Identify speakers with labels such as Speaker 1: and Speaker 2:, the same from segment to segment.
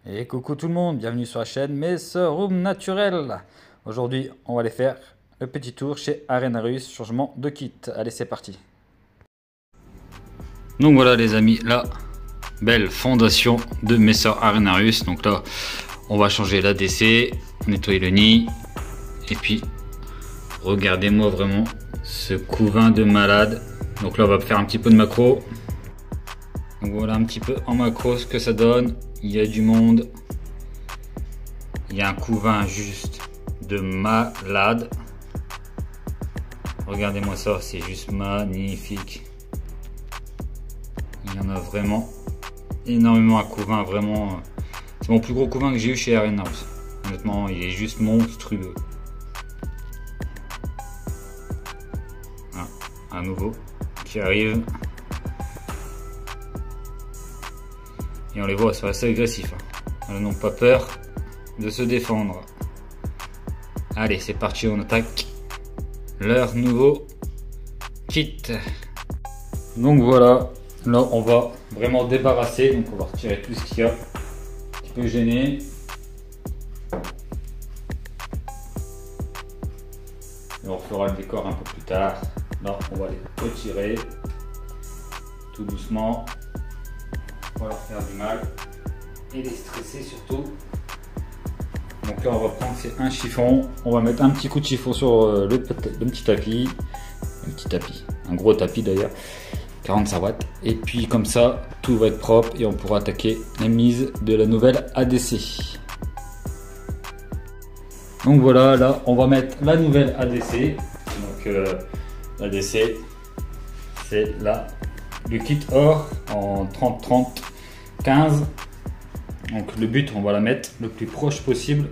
Speaker 1: Et coucou tout le monde, bienvenue sur la chaîne Messeroom Naturel. Aujourd'hui, on va aller faire le petit tour chez Arenarus, changement de kit. Allez, c'est parti. Donc voilà les amis, la belle fondation de Messer Arenarus. Donc là, on va changer l'ADC, nettoyer le nid. Et puis, regardez-moi vraiment ce couvain de malade. Donc là, on va faire un petit peu de macro. Donc voilà un petit peu en macro ce que ça donne. Il y a du monde. Il y a un couvain juste de malade. Regardez-moi ça, c'est juste magnifique. Il y en a vraiment énormément à couvain, vraiment. C'est mon plus gros couvain que j'ai eu chez Arenarus. Honnêtement, il est juste monstrueux. Ah, un nouveau qui arrive. Et on les voit, c'est assez agressif. Ils n'ont pas peur de se défendre. Allez, c'est parti, on attaque leur nouveau kit. Donc voilà, là on va vraiment débarrasser. Donc on va retirer tout ce qu'il y a qui peut gêner. Et on fera le décor un peu plus tard. Là, on va les retirer tout doucement. On va leur faire du mal et les stresser surtout. Donc là on va prendre un chiffon, on va mettre un petit coup de chiffon sur le petit tapis, un gros tapis d'ailleurs, 45 watts. Et puis comme ça tout va être propre et on pourra attaquer la mise de la nouvelle ADC. Donc voilà, là on va mettre la nouvelle ADC. Donc l'ADC c'est là le kit or en 30-30-15. Donc le but, on va la mettre le plus proche possible.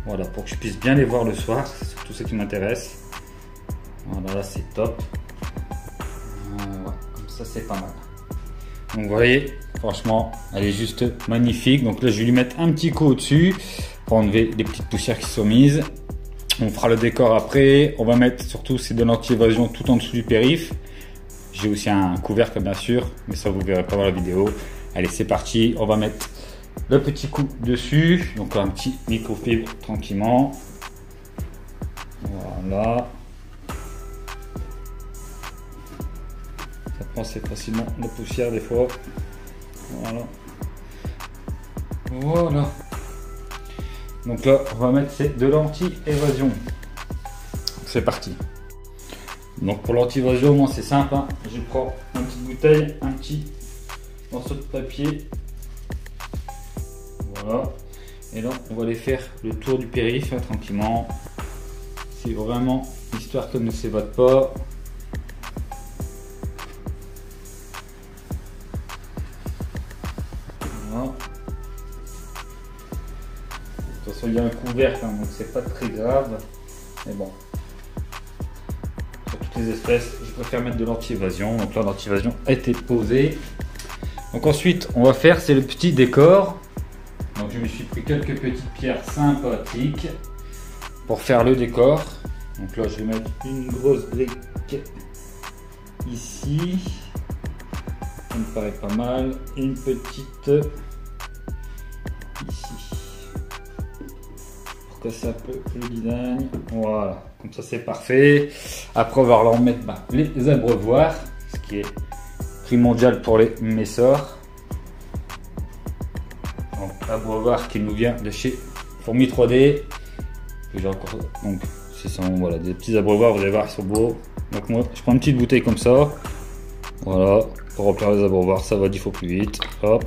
Speaker 1: Voilà, pour que je puisse bien les voir le soir, c'est surtout ce qui m'intéresse. Voilà, là c'est top. Ouais, comme ça c'est pas mal. Donc vous voyez, franchement, elle est juste magnifique. Donc là je vais lui mettre un petit coup au-dessus pour enlever les petites poussières qui sont mises. On fera le décor après. On va mettre surtout c'est de l'anti-évasion tout en dessous du périph'. J'ai aussi un couvercle bien sûr, mais ça vous verrez pas dans la vidéo. Allez, c'est parti, on va mettre le petit coup dessus. Donc un petit microfibre tranquillement. Voilà. Ça prend assez facilement la poussière des fois. Voilà. Voilà. Donc là, on va mettre de l'anti-évasion. C'est parti. Donc pour l'anti-évasion, moi c'est simple, hein. Je prends une petite bouteille, un petit morceau de papier, voilà, et là on va aller faire le tour du périph' hein, tranquillement. C'est vraiment histoire qu'elle ne s'évade pas. Voilà. De toute façon il y a un couvercle, hein, donc c'est pas très grave, mais bon. Les espèces, je préfère mettre de l'anti-évasion. Donc là l'anti-évasion a été posée. Donc ensuite on va faire c'est le petit décor. Donc je me suis pris quelques petites pierres sympathiques pour faire le décor. Donc là je vais mettre une grosse brique ici, ça me paraît pas mal, une petite ici pour casser un peu le design. Voilà, comme ça c'est parfait. Après on va leur mettre les abreuvoirs, ce qui est primordial pour les messors. Donc abreuvoir qui nous vient de chez Fourmi 3D. Donc ce sont voilà, des petits abreuvoirs, vous allez voir ils sont beaux. Donc moi je prends une petite bouteille comme ça. Voilà, pour remplir les abreuvoirs, ça va 10 fois plus vite. Hop.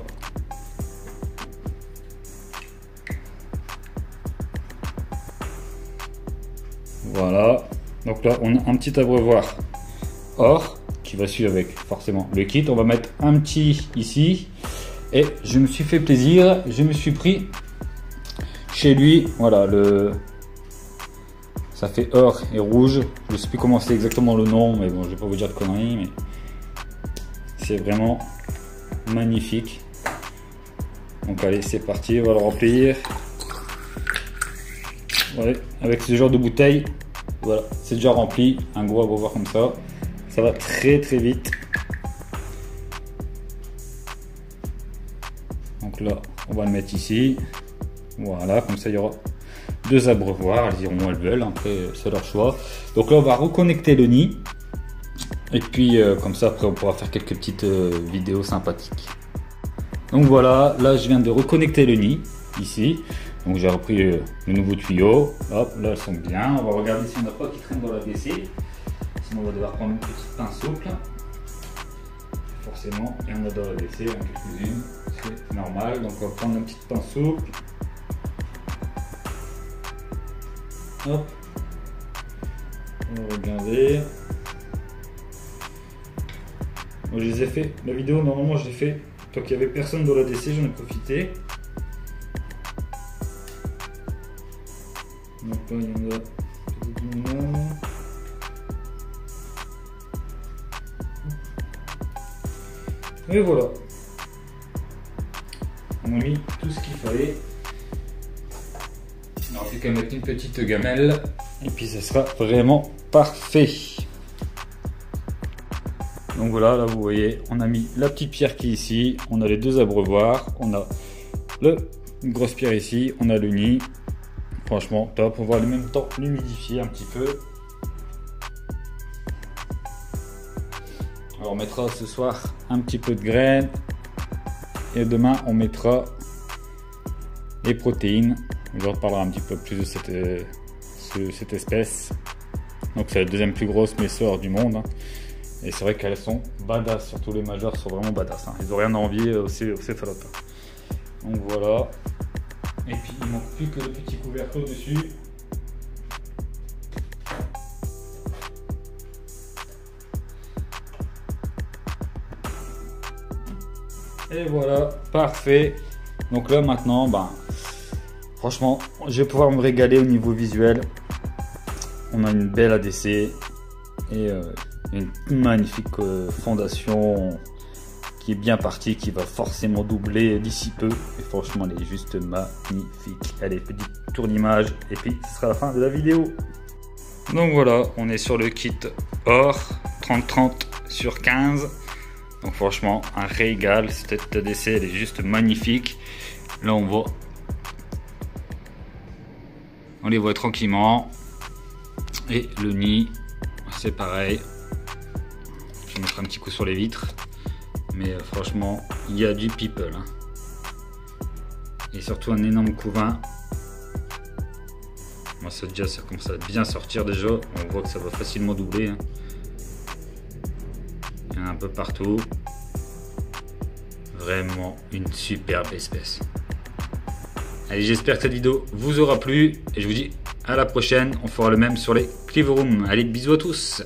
Speaker 1: Voilà, donc là on a un petit abreuvoir or qui va suivre avec forcément le kit. On va mettre un petit ici et je me suis fait plaisir, je me suis pris chez lui, voilà, ça fait or et rouge, je sais plus comment c'est exactement le nom, mais bon je vais pas vous dire de conneries, mais c'est vraiment magnifique. Donc allez c'est parti, on va le remplir. Ouais, avec ce genre de bouteille, voilà, c'est déjà rempli, un gros abreuvoir comme ça va très très vite. Donc là, on va le mettre ici. Voilà, comme ça il y aura 2 abreuvoirs. Elles iront où elles veulent, après c'est leur choix. Donc là, on va reconnecter le nid. Et puis comme ça, après on pourra faire quelques petites vidéos sympathiques. Donc voilà, là je viens de reconnecter le nid, ici. Donc j'ai repris le nouveau tuyau. Hop, là elles sont bien. On va regarder si on n'a pas qui traîne dans la WC. Sinon on va devoir prendre une petite pince souple. Forcément, il y en a dans la WC, quelques-unes, c'est normal. Donc on va prendre une petite pince souple. Hop. On va regarder. Moi, je les ai fait, la vidéo normalement je l'ai fait tant qu'il n'y avait personne dans la DC, j'en ai profité. Donc là il y en a peut-être une. Et voilà. On a mis tout ce qu'il fallait. Alors il n'y a qu'à mettre une petite gamelle et puis ce sera vraiment parfait. Donc voilà, là vous voyez, on a mis la petite pierre qui est ici, on a les 2 abreuvoirs, on a une grosse pierre ici, on a le nid. Franchement top, on va en même temps l'humidifier un petit peu. Alors on mettra ce soir un petit peu de graines et demain on mettra les protéines. Je reparlerai un petit peu plus de cette espèce. Donc c'est la 2e plus grosse messeur du monde. Et c'est vrai qu'elles sont badass, surtout les majeurs sont vraiment badass. Ils n'ont rien à envier aux céphalotes. Donc voilà. Et puis il ne manque plus que le petit couvercle dessus. Et voilà, parfait. Donc là maintenant, franchement, je vais pouvoir me régaler au niveau visuel. On a une belle ADC et une magnifique fondation qui est bien partie, qui va forcément doubler d'ici peu. Et franchement, elle est juste magnifique. Allez, petit tour d'image et puis ce sera la fin de la vidéo. Donc voilà, on est sur le kit or 30-30 sur 15. Donc franchement, un régal. Cette ADC, elle est juste magnifique. Là, on les voit tranquillement. Et le nid, c'est pareil. Je vais mettre un petit coup sur les vitres. Mais franchement, il y a du people. Et surtout un énorme couvain. Moi, ça commence à bien sortir déjà. On voit que ça va facilement doubler. Il y en a un peu partout. Vraiment une superbe espèce. Allez, j'espère que cette vidéo vous aura plu. Et je vous dis à la prochaine. On fera le même sur les Cleverroom. Allez, bisous à tous.